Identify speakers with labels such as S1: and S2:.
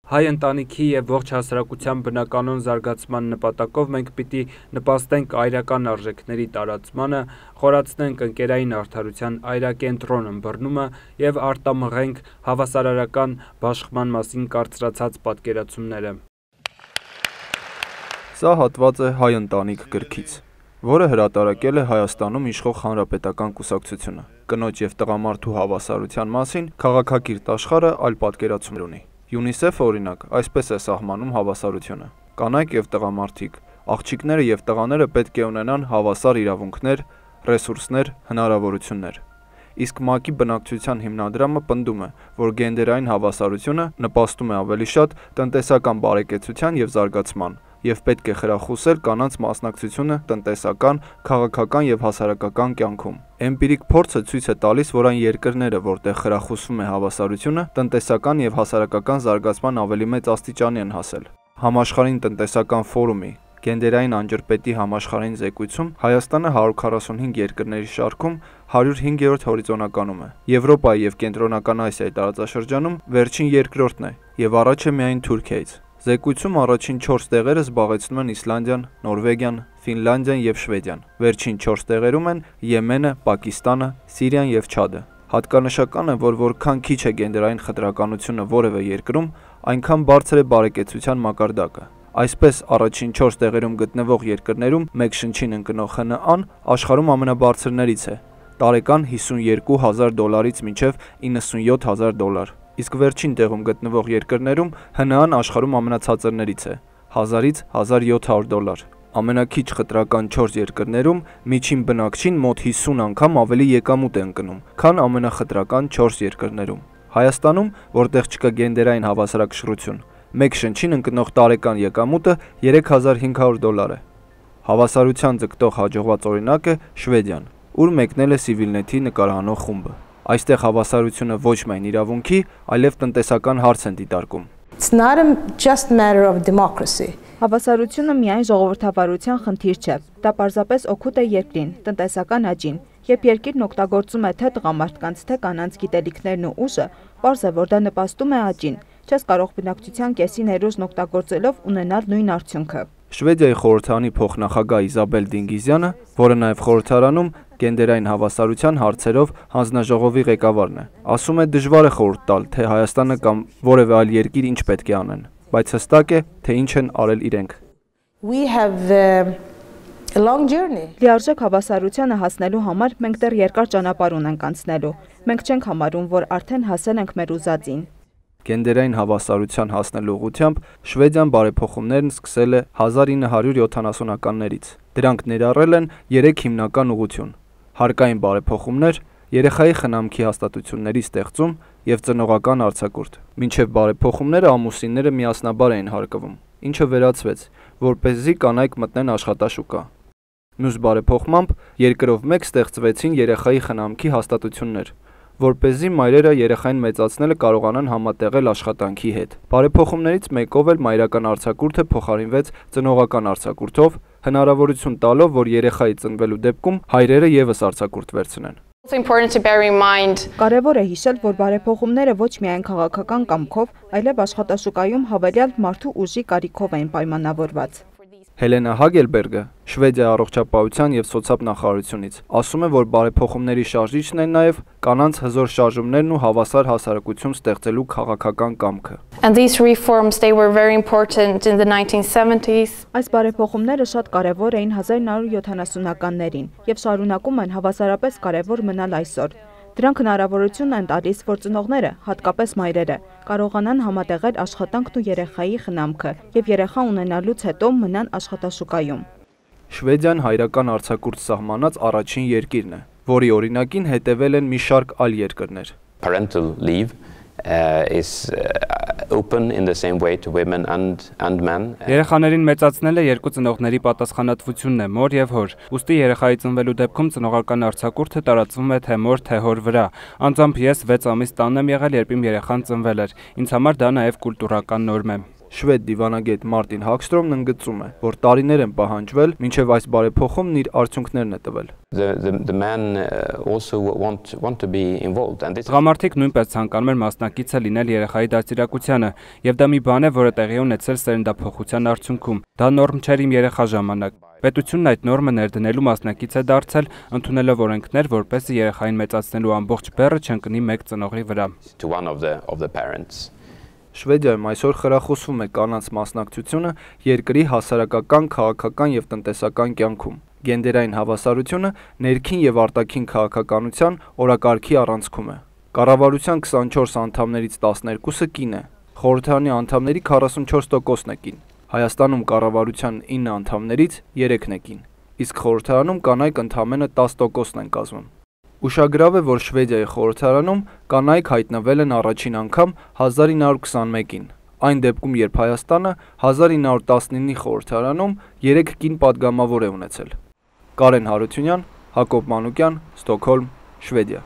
S1: Հայ ընտանիքի եւ ողջ հասարակության բնականոն զարգացման նպատակով մենք պիտի նպաստենք այրական արժեքների տարածմանը, խորացնենք ընկերային արդարության այրակենտրոն ըմբռնումը եւ արտամղենք հավասարարական բաշխման մասին կարծրացած պատկերացումները։
S2: Սա հատված է Հայ ընտանիք գրքից, որը հրատարակել է Հայաստանում իշխող հանրապետական կուսակցությունը։ Կնոջ եւ տղամարդու հավասարության մասին քաղաքակիրթ աշխարհը այլ պատկերացում ունի։ UNICEF-ը օրինակ այսպես է սահմանում հավասարությունը. կանայք եւ տղամարդիկ, աղջիկները եւ տղաները պետք է ունենան հավասար իրավունքներ, ռեսուրսներ, հնարավորություններ։ Իսկ ՄԱԿ-ի բնակչության հիմնադրամը պնդում է, որ գենդերային հավասարությունը նպաստում է ավելի շատ տնտեսական բարեկեցության եւ զարգացման եւ պետք է խրախուսել կանանց մասնակցությունը տնտեսական, քաղաքական եւ հասարակական կյանքում։ Էմպիրիկ փորձը ցույց է տալիս, որ այն երկրները, որտեղ խրախուսվում է հավասարությունը, տնտեսական եւ հասարակական զարգացման ավելի մեծ աստիճանի են հասել։ Համաշխարհային տնտեսական ֆորումի գենդերային անջրպետի համաշխարհային զեկույցում Հայաստանը 145 երկրների շարքում 105-րդ հորիզոնականում է։ Եվրոպայի եւ Կենտրոնական Ասիայի տարածաշրջանում վերջին երկրորդն է եւ առաջ է միայն Թուրքիայից։ Զեկույցում առաջին 4 տեղերը զբաղեցնում են Իսլանդիան, Նորվեգիան, Ֆինլանդիան եւ Շվեդիան։ Վերջին 4 տեղերում են Եմենը, Պակիստանը, Սիրիան եւ Չադը։ Հատկանշական է, որ որքան քիչ է գենդերային խտրականությունը որևէ երկրում, այնքան բարձր է բարեկեցության մակարդակը։ Այսպես առաջին 4 տեղերում գտնվող երկրներում մեկ շնչին ընկնող ՀՆԱ-ն աշխարհում ամենաբարձրներից է՝ տարեկան $52,000-ից մինչև $97,000։ Իսկ վերջին տեղում գտնվող երկրներում ՀՆԱ-ն աշխարհում ամենացածրներից է՝ $1000-ից $1700։ Ամենաքիչ խտրական 4 երկրներում միջին բնակչին մոտ 50 անգամ ավելի եկամուտ է ընկնում, քան ամենախտրական 4 երկրներում։ Հայաստանում, որտեղ չկա գենդերային հավասարակշռություն, մեկ շնչին ընկնող տարեկան եկամուտը $3500 է։ Հավասարության ձգտող հաջողված օրինակ է Շվեդիան, ուր մեկնել է Civilnet-ի նկարահանող խումբը։ Այստեղ հավասարությունը ոչ միայն իրավունքի, այլև տնտեսական հարց են դիտարկում։
S3: It's not just a matter of democracy.
S4: Հավասարությունը միայն ժողովրդավարության խնդիր չէ, դա պարզապես օգուտ է երկրին, տնտեսական աճին։ Երբ երկիրն օգտագործում է թե տղամարդկանց, թե կանանց գիտելիքներն ու ուժը, պարզ է, որ դա նպաստում է աճին։ Չես կարող բնակչության կեսի ներուժն օգտագործելով ունենալ նույն արդյունքը։
S2: Շվեդիայի խորհրդարանի փոխնախագահ Իզաբել Դինգիզյանը, որը նաև խորհրդարանում գենդերային հավասարության հարցերով հանձնաժողովի ղեկավարն է, ասում է դժվար է խորհուրդ տալ, թե Հայաստանը կամ որևէ այլ երկիր ինչ պետք է անեն, բայց հստակ է, թե ինչ են արել իրենք։
S3: We have a long journey.
S4: Լիարժեք հավասարությանը հասնելու համար մենք դեռ երկար ճանապարհ ունենք անցնելու։ Մենք չենք համարում, որ արդեն հասել ենք մեր ուզածին։
S2: Գենդերային հավասարության հասնելու ուղղությամբ Շվեդիան բարեփոխումներն սկսել է 1970-ականներից։ Դրանք ներառել են 3 հիմնական ուղղություն՝ հարկային բարեփոխումներ, երեխայի խնամքի հաստատությունների ստեղծում եւ ծնողական արձակուրդ։ Մինչեւ բարեփոխումները ամուսինները միասնաբար էին հարկվում, ինչը վերացվեց, որպեսզի կանայք մտնեն աշխատաշուկա։ Մյուս բարեփոխմամբ երկրով մեկ ստեղծվեցին երեխայի խնամքի հաստատություններ, որպեսզի մայրերը երեխային մեծացնելը կարողանան համատեղել աշխատանքի հետ։ Բարեփոխումներից մեկով էլ մայրական արձակուրդը փոխարինվեց ծնողական արձակուրդով, հնարավորություն տալով, որ երեխայի ծնվելու դեպքում հայրերը ևս արձակուրդ վերցնեն։
S4: Կարևոր է հիշել, որ բարեփոխումները ոչ միայն քաղաքական կամքով, այլև աշխատաշուկայում հավելյալ մարդու ուժի կարիքով էին պայմանավորված։
S2: Հելենա Հագելբերգը Շվեդիայի առողջապահության եւ սոցիալնախարարությունից ասում է, որ բարեփոխումների շարժիչն են նաեւ կանանց հզոր շարժումներն ու հավասար հասարակություն ստեղծելու քաղաքական կամքը։
S4: Այս բարեփոխումները շատ կարևոր էին 1970-ականներին եւ շարունակում են հավասարապես կարևոր մնալ այսօր։ Դրանք հնարավորություն են տալիս, որ ծնողները, հատկապես մայրերը, կարողանան համատեղել աշխատանքն ու երեխայի խնամքը եւ երեխա ունենալուց հետո մնան աշխատաշուկայում։
S2: Շվեդիան հայրական արձակուրդ սահմանած առաջին երկիրն է, որի օրինակին հետևել են մի շարք այլ երկրներ։
S5: Parental leave is open in the same way to women and men.
S1: Երեխաներին մեծացնելը երկու ծնողների պատասխանատվությունն է՝ մոր եւ հոր։ Ուստի երեխայի ծնվելու դեպքում ծնողական արձակուրդը տարածվում է թե մոր, թե հոր վրա։ Անձամբ ես 6 ամիս տանն եմ եղել, երբ իմ երեխան ծնվել էր։ Ինձ համար դա նաեւ կուլտուրական նորմ է։
S2: Շվեդ դիվանագետ Մարտին Հակստրոմն ընդգծում է, որ տարիներ են պահանջվել, մինչև այս բարեփոխումն իր արդյունքներն է տվել։
S5: The men also want to be involved and this
S1: Տղամարդիկ նույնպես ցանկանում են մասնակիցը լինել երեխայի դաստիարակությանը, եւ դա մի բան է, որը տեղի ունեցել սերնդափոխության արդյունքում։ Դա նորմ չէր իմ երեխա ժամանակ։ Պետությունն այդ նորմը ներդնելու մասնակից է դարձել, ընդունելով օրենքներ, որպեսզի երեխային մեծացնելու ամբողջ բեռը չընկնի մեկ ծնողի վրա։
S5: to one of the parents.
S2: Շվեդիայում այսօր խրախուսվում է կանանց մասնակցությունը երկրի հասարակական, քաղաքական եւ տնտեսական կյանքում։ Գենդերային հավասարությունը ներքին եւ արտաքին քաղաքականության օրակարգի առանցքում է։ Կառավարության 24 անդամներից 12-ը կին է։ Խորհրդարանի անդամների 44%-ն է կին։ Հայաստանում կառավարության 9 անդամներից 3-ն է կին, իսկ խորհրդարանում կանայք ընդամենը 10%-ն են կազմում։ Ուշագրավ է, որ Շվեդիայի խորհրդարանում կանայք հայտնվել են առաջին անգամ 1921-ին, այն դեպքում, երբ Հայաստանը 1919-ի խորհրդարանում 3 կին падգամավոր է ունեցել։ Կարեն Հարությունյան, Հակոբ Մանուկյան, Ստոկհոլմ, Շվեդիա։